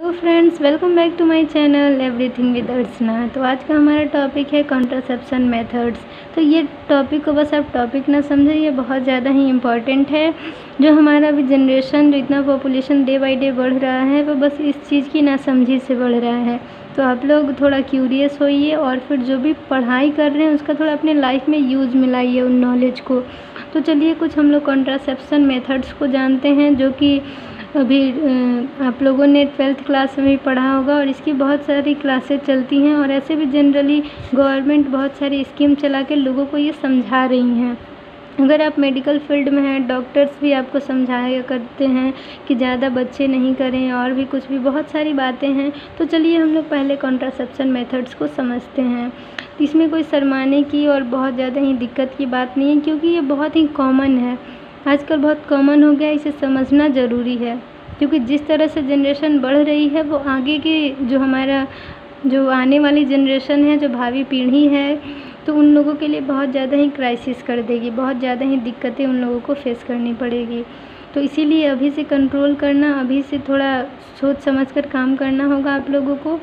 तो friends, welcome back to my channel everything with Archana. तो आज का हमारा टॉपिक है कॉन्ट्रासेप्शन मेथड्स। तो ये टॉपिक को बस आप टॉपिक ना समझें, ये बहुत ज़्यादा ही इम्पॉर्टेंट है। जो हमारा अभी जनरेशन, जो इतना पॉपुलेशन डे बाय डे बढ़ रहा है, वो बस इस चीज़ की नासमझी से बढ़ रहा है। तो आप लोग थोड़ा क्यूरियस होइए और फिर जो भी पढ़ाई कर रहे हैं उसका थोड़ा अपने लाइफ में यूज़ मिलाइए उन नॉलेज को। तो चलिए कुछ हम लोग कॉन्ट्रासेप्शन मेथड्स को जानते हैं, जो कि अभी आप लोगों ने 12th क्लास में भी पढ़ा होगा और इसकी बहुत सारी क्लासेस चलती हैं। और ऐसे भी जनरली गवर्नमेंट बहुत सारी स्कीम चला के लोगों को ये समझा रही हैं। अगर आप मेडिकल फील्ड में हैं, डॉक्टर्स भी आपको समझाया करते हैं कि ज़्यादा बच्चे नहीं करें, और भी कुछ भी बहुत सारी बातें हैं। तो चलिए हम लोग पहले कॉन्ट्रासेप्शन मेथड्स को समझते हैं। इसमें कोई शर्माने की और बहुत ज़्यादा ही दिक्कत की बात नहीं है, क्योंकि ये बहुत ही कॉमन है, आजकल बहुत कॉमन हो गया। इसे समझना ज़रूरी है, क्योंकि जिस तरह से जनरेशन बढ़ रही है, वो आगे की जो आने वाली जनरेशन है, जो भावी पीढ़ी है, तो उन लोगों के लिए बहुत ज़्यादा ही क्राइसिस कर देगी, बहुत ज़्यादा ही दिक्कतें उन लोगों को फेस करनी पड़ेगी। तो इसीलिए अभी से कंट्रोल करना, अभी से थोड़ा सोच समझ कर काम करना होगा आप लोगों को।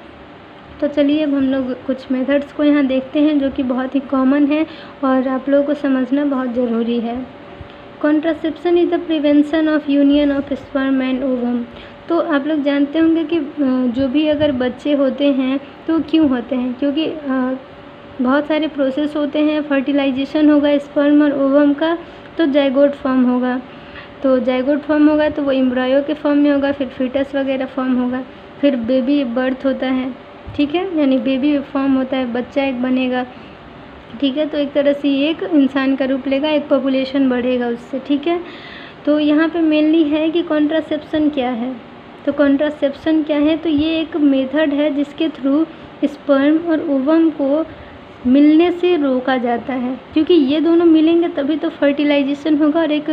तो चलिए अब हम लोग कुछ मेथड्स को यहाँ देखते हैं, जो कि बहुत ही कॉमन है और आप लोगों को समझना बहुत ज़रूरी है। Contraception is the prevention of union of sperm and ovum. तो आप लोग जानते होंगे कि जो भी अगर बच्चे होते हैं तो क्यों होते हैं, क्योंकि बहुत सारे प्रोसेस होते हैं। फर्टिलाइजेशन होगा स्पर्म और ओवम का, तो जाइगोट फॉर्म होगा। तो जाइगोट फॉर्म होगा तो वो एम्ब्रायो के फॉर्म में होगा, फिर फीटस वगैरह फॉर्म होगा, फिर बेबी बर्थ होता है, ठीक है, यानी बेबी फॉर्म होता है, बच्चा एक बनेगा, ठीक है। तो एक तरह से ये एक इंसान का रूप लेगा, एक पॉपुलेशन बढ़ेगा उससे, ठीक है। तो यहाँ पे मेनली है कि कॉन्ट्रासेप्शन क्या है। तो कॉन्ट्रासेप्शन क्या है, तो ये एक मेथड है जिसके थ्रू स्पर्म और ओवम को मिलने से रोका जाता है, क्योंकि ये दोनों मिलेंगे तभी तो फर्टिलाइजेशन होगा और एक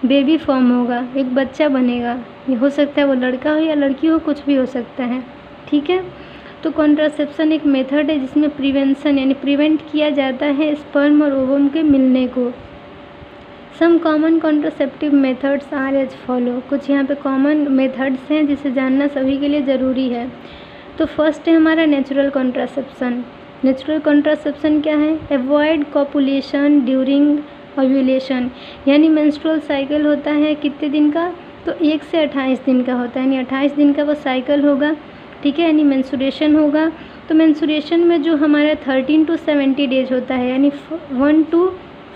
बेबी फॉर्म होगा, एक बच्चा बनेगा। ये हो सकता है वो लड़का हो या लड़की हो, कुछ भी हो सकता है, ठीक है। तो कॉन्ट्रासेप्शन एक मेथड है जिसमें प्रिवेंशन यानी प्रिवेंट किया जाता है स्पर्म और ओवम के मिलने को। Some common contraceptive methods are as follow. कुछ यहाँ पे कॉमन मेथड्स हैं जिसे जानना सभी के लिए ज़रूरी है। तो फर्स्ट है हमारा नेचुरल कॉन्ट्रासेप्शन। नेचुरल कॉन्ट्रासेप्शन क्या है? अवॉइड कॉपुलेशन ड्यूरिंग ओव्यूलेशन, यानी मेंस्ट्रुअल साइकिल होता है कितने दिन का? तो 1 से 28 दिन का होता है, यानी 28 दिन का वो साइकिल होगा, ठीक है, यानी मेंस्ट्रुएशन होगा। तो मेंस्ट्रुएशन में जो हमारा 13 to 70 डेज होता है, यानी 1 to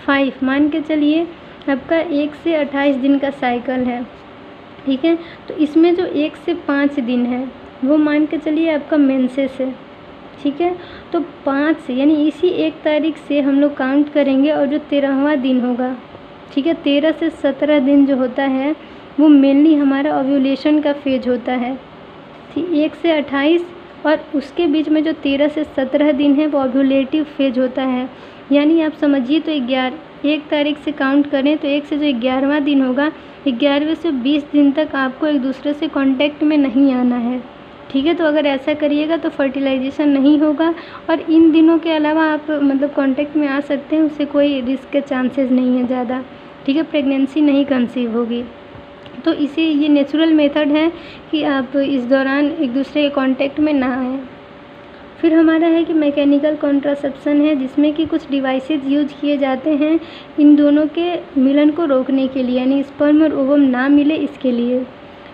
5 मान के चलिए आपका 1 से 28 दिन का साइकिल है, ठीक है। तो इसमें जो 1 से 5 दिन है वो मान के चलिए आपका मेंसेस है, ठीक है। तो 5 से यानी इसी 1 तारीख से हम लोग काउंट करेंगे, और जो 13वां दिन होगा, ठीक है, 13 से 17 दिन जो होता है वो मेनली हमारा ओव्यूलेशन का फेज होता है, 1 से 28, और उसके बीच में जो 13 से 17 दिन है वो ओव्यूलेटिव फेज होता है। यानी आप समझिए तो 1 तारीख से काउंट करें तो 1 से जो 11वां दिन होगा, 11वें से 20 दिन तक आपको एक दूसरे से कांटेक्ट में नहीं आना है, ठीक है। तो अगर ऐसा करिएगा तो फर्टिलाइजेशन नहीं होगा, और इन दिनों के अलावा आप मतलब कांटेक्ट में आ सकते हैं, उससे कोई रिस्क के चांसेस नहीं है ज़्यादा, ठीक है, प्रेगनेंसी नहीं कंसीव होगी। तो इसे ये नेचुरल मेथड है कि आप इस दौरान एक दूसरे के कांटेक्ट में ना आएँ। फिर हमारा है कि मैकेनिकल कॉन्ट्रासेप्शन है, जिसमें कि कुछ डिवाइसेस यूज किए जाते हैं इन दोनों के मिलन को रोकने के लिए, यानी स्पर्म और ओवम ना मिले इसके लिए।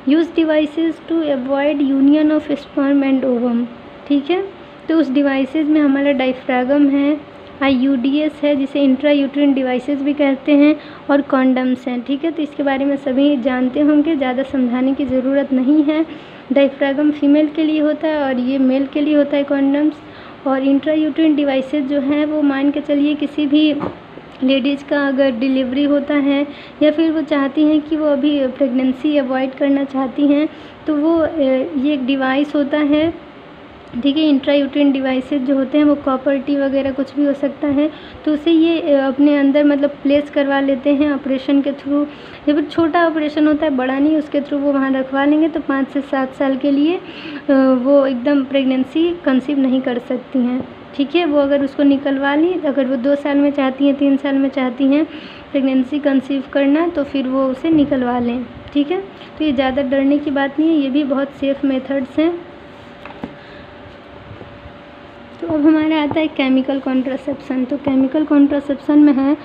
Use devices to avoid union of sperm and ovum, ठीक है। तो उस डिवाइसेस में हमारा डायफ्रागम है, IUDs है जिसे इंट्रा यूट्रिन डिवाइसेस भी कहते हैं, और कॉन्डम्स हैं, ठीक है। तो इसके बारे में सभी जानते होंगे, ज़्यादा समझाने की ज़रूरत नहीं है। डायफ्रागम फीमेल के लिए होता है और ये मेल के लिए होता है कॉन्डम्स। और इंट्रा यूट्रिन डिवाइसेस जो हैं वो मान के चलिए किसी भी लेडीज़ का अगर डिलीवरी होता है, या फिर वो चाहती हैं कि वो अभी प्रेगनेंसी अवॉइड करना चाहती हैं, तो वो ये एक डिवाइस होता है, ठीक है। इंट्रा यूट्रिन डिवाइसेस जो होते हैं वो कॉपर टी वगैरह कुछ भी हो सकता है, तो उसे ये अपने अंदर मतलब प्लेस करवा लेते हैं ऑपरेशन के थ्रू। या फिर छोटा ऑपरेशन होता है, बड़ा नहीं, उसके थ्रू वो वहाँ रखवा लेंगे, तो 5 से 7 साल के लिए वो एकदम प्रेगनेंसी कंसीव नहीं कर सकती हैं, ठीक है। वो अगर उसको निकलवा ली, अगर वो 2 साल में चाहती हैं, 3 साल में चाहती हैं प्रेगनेंसी कंसीव करना, तो फिर वो उसे निकलवा लें, ठीक है। तो ये ज़्यादा डरने की बात नहीं है, ये भी बहुत सेफ़ मेथड्स हैं। तो अब हमारा आता है केमिकल कॉन्ट्रासेप्शन। तो केमिकल कॉन्ट्रासेप्शन में है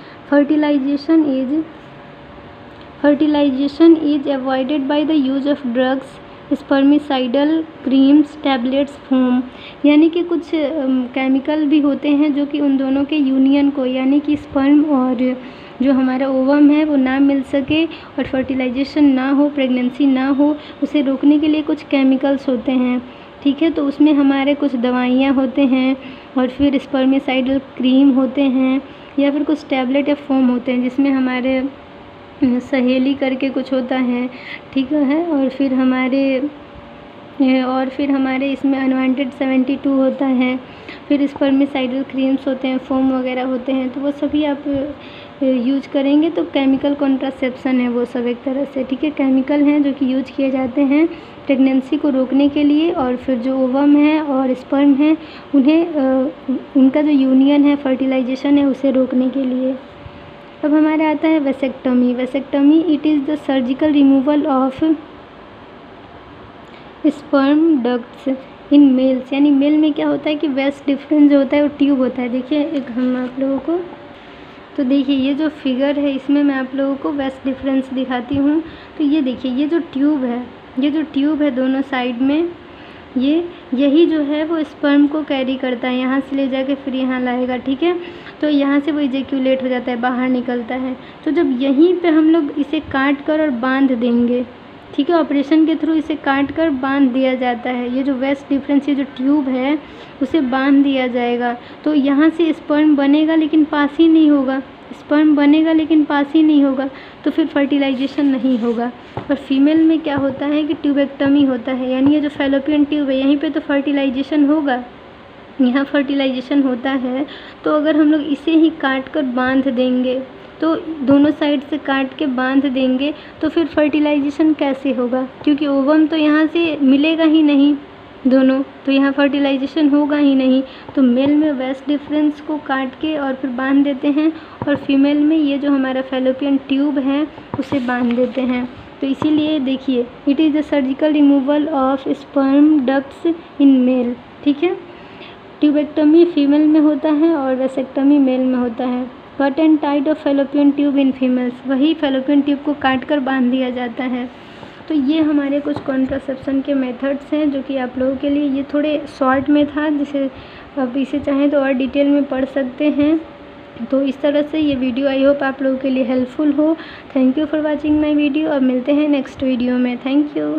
fertilisation is avoided by the use of drugs, spermicidal creams, tablets, foam. यानी कि कुछ केमिकल भी होते हैं जो कि उन दोनों के यूनियन को, यानी कि स्पर्म और जो हमारा ओवम है वो ना मिल सके और फर्टिलाइजेशन ना हो, प्रेगनेंसी ना हो, उसे रोकने के लिए कुछ केमिकल्स होते हैं। ठीक है, तो उसमें हमारे कुछ दवाइयाँ होते हैं और फिर स्पर्मिसाइडल क्रीम होते हैं या फिर कुछ टैबलेट या फोम होते हैं जिसमें हमारे सहेली करके कुछ होता है। ठीक है, और फिर हमारे इसमें अनवांटेड 72 होता है, फिर स्पर्मिसाइडल क्रीम्स होते हैं, फोम वगैरह होते हैं। तो वो सभी आप यूज करेंगे तो केमिकल कॉन्ट्रासेप्शन है वो सब एक तरह से। ठीक है, केमिकल हैं जो कि यूज किए जाते हैं प्रेगनेंसी को रोकने के लिए, और फिर जो ओवम है और स्पर्म है उन्हें उनका जो यूनियन है, फर्टिलाइजेशन है, उसे रोकने के लिए। अब हमारा आता है vasectomy it is the surgical removal of sperm ducts in males. यानी मेल में क्या होता है कि वेस्ट डिफरेंस जो होता है वो ट्यूब होता है। देखिए एक हम आप लोगों को, तो देखिए ये जो फिगर है इसमें मैं आप लोगों को वेस्ट डिफरेंस दिखाती हूँ। तो ये देखिए ये जो ट्यूब है दोनों साइड में, यही जो है वो स्पर्म को कैरी करता है, यहाँ से ले जाके फिर यहाँ लाएगा। ठीक है, तो यहाँ से वो इजेक्यूलेट हो जाता है, बाहर निकलता है। तो जब यहीं पे हम लोग इसे काट कर और बांध देंगे, ठीक है, ऑपरेशन के थ्रू इसे काट कर बांध दिया जाता है। ये जो वेस्ट डिफरेंस, ये जो ट्यूब है उसे बांध दिया जाएगा। तो यहाँ से स्पर्म बनेगा लेकिन पास ही नहीं होगा, तो फिर फर्टिलाइजेशन नहीं होगा। और फीमेल में क्या होता है कि ट्यूबेक्टमी होता है, यानी ये जो फैलोपियन ट्यूब है यहीं पे तो फर्टिलाइजेशन होगा, यहाँ फर्टिलाइजेशन होता है। तो अगर हम लोग इसे ही काट कर बांध देंगे, तो दोनों साइड से काट के बांध देंगे तो फिर फर्टिलाइजेशन कैसे होगा, क्योंकि ओवम तो यहाँ से मिलेगा ही नहीं दोनों, तो यहाँ फर्टिलाइजेशन होगा ही नहीं। तो मेल में वेस्ट डिफरेंस को काट के और फिर बांध देते हैं, और फीमेल में ये जो हमारा फैलोपियन ट्यूब है उसे बांध देते हैं। तो इसीलिए देखिए it is the surgical removal of sperm ducts in male. ठीक है, ट्यूबेक्टमी फीमेल में होता है और वेसेक्टमी मेल में होता है। Cut and tied of fallopian tube in females, वही फैलोपियन ट्यूब को काट कर बांध दिया जाता है। तो ये हमारे कुछ कॉन्ट्रासेप्शन के मेथड्स हैं जो कि आप लोगों के लिए, ये थोड़े शॉर्ट में था, जिसे आप इसे चाहें तो और डिटेल में पढ़ सकते हैं। तो इस तरह से ये वीडियो आई होप आप लोगों के लिए हेल्पफुल हो। Thank you for watching my video. अब मिलते हैं नेक्स्ट वीडियो में। Thank you.